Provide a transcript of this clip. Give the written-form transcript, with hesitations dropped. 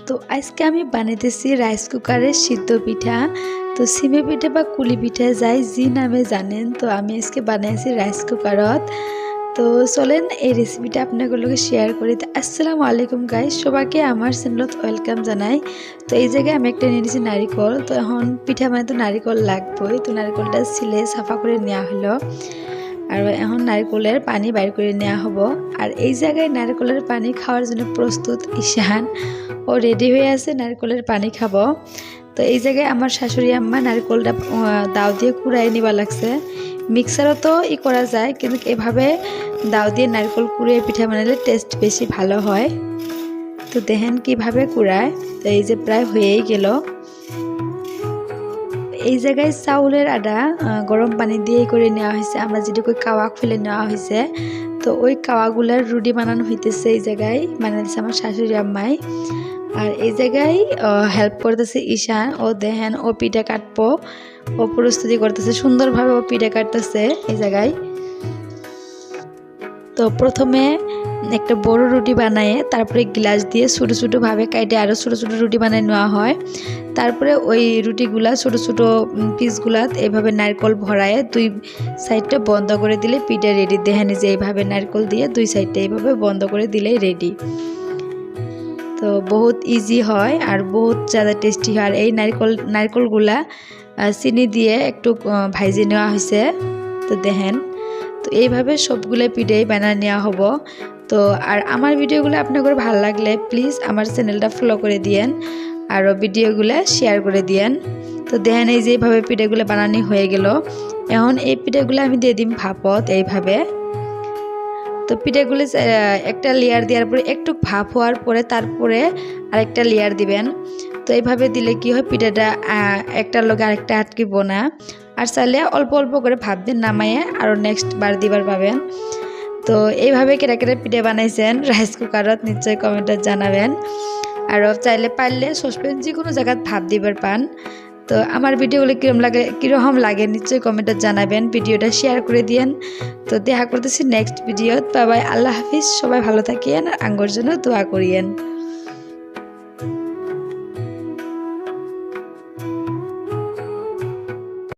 তো আজকে আমি বানাইতেছি রাইস কুকারে সিদ্ধ পিঠা। তো সিমে পিঠা বা কুলি পিঠা যাই যি নামে জানেন, তো আমি আজকে বানাইছি রাইস কুকারত। তো চলেন এই রেসিপিটা আপনাদের লগে শেয়ার করি। আসসালামু আলাইকুম গাইস, সবাইকে আমার চ্যানেলত ওয়েলকাম জানাই। তো এই জায়গায় আমি একটা নিয়ে নিয়েছি নারিকল। তো এখন পিঠা মানে তো নারিকল লাগবেই, তো নারিকলটা ছিলে সাফা করে নেওয়া হলো। আর এখন নারকেলের পানি বাইর করে নেওয়া হবো। আর এই জায়গায় নারকেলের পানি খাওয়ার জন্য প্রস্তুত ঈশান, ও রেডি হয়ে আছে নারকেলের পানি খাবো। তো এই জায়গায় আমার শাশুড়ি আম্মা নারকেলটা দাও দিয়ে কুড়াই নিবা লাগছে। মিক্সারও তো করা যায়, কিন্তু এভাবে দাও দিয়ে নারকেল কুড়িয়ে পিঠা বানালে টেস্ট বেশি ভালো হয়। তো দেখেন কিভাবে কুড়ায়। তো এই যে প্রায় হয়েই গেল। এই জায়গায় চাউলের আটা গরম পানি দিয়ে করে নেওয়া হয়েছে, আমরা যেটুকু কাওয়া ফেলে নেওয়া হয়েছে। তো ওই কাওয়াগুলার রুটি বানানো হইতেছে, এই জায়গায় বানাইছে আমার শাশুড়ি আম্মাই। আর এই জায়গায় হেল্প করতেছে ঈশান, ও দেখেন ও পিঠা কাটবো, ও প্রস্তুতি করতেছে সুন্দরভাবে, ও পিঠা কাটতেছে এই জায়গায়। তো প্রথমে একটা বড় রুটি বানায়, তারপরে গ্লাস দিয়ে ছোটো ছোটোভাবে কাটে আরও ছোটো ছোটো রুটি বানিয়ে নেওয়া হয়। তারপরে ওই রুটিগুলা ছোটো ছোটো পিসগুলাত এইভাবে নারকেল ভরায় দুই সাইডটা বন্ধ করে দিলে পিঠা রেডি। দেখেন যে এইভাবে নারকেল দিয়ে দুই সাইডটা এইভাবে বন্ধ করে দিলেই রেডি। তো বহুত ইজি হয় আর বহুত ज़्यादा টেস্টি হয়। আর এই নারকেলগুলা চিনি দিয়ে একটু ভাইজে নেওয়া হয়েছে। তো দেখেন, তো এইভাবে সবগুলো পিঠাই বানিয়ে নেওয়া হবো। তো আর আমার ভিডিওগুলো আপনাদের ভালো লাগলে প্লিজ আমার চ্যানেলটা ফলো করে দিয়েন আর ভিডিওগুলো শেয়ার করে দিয়েন। তো দেখেন এই যে এইভাবে পিঠাগুলো বানানো হয়ে গেল। এখন এই পিঠাগুলো আমি দিয়ে দিম ভাপত এইভাবে। তো পিঠাগুলো একটা লেয়ার দেওয়ার পরে একটু ভাপ হওয়ার পরে তারপরে আরেকটা লেয়ার দিবেন। তো এইভাবে দিলে কি হয়, পিঠাটা একটার লগে আরেকটা আটকিব না। আর চাইলে অল্প অল্প করে ভাপ দিয়ে নামাইয়ে আরও নেক্সট বার দিবার পাবেন। তো এইভাবে কেটা কেটা পিঠা বানাইছেন রাইস কুকারত নিশ্চয়ই কমেন্টে জানাবেন। আর চাইলে পারলে সসপ্যান যে কোনো জায়গায় ভাপ দিবার পান। তো আমার ভিডিওগুলো কীরকম লাগে নিশ্চয়ই কমেন্টে জানাবেন, ভিডিওটা শেয়ার করে দিয়েন। তো দেখা করতেছি নেক্সট ভিডিওত। বাই বাই, আল্লাহ হাফিজ, সবাই ভালো থাকিয়েন আর আঙ্গর জন্য দোয়া করিয়েন।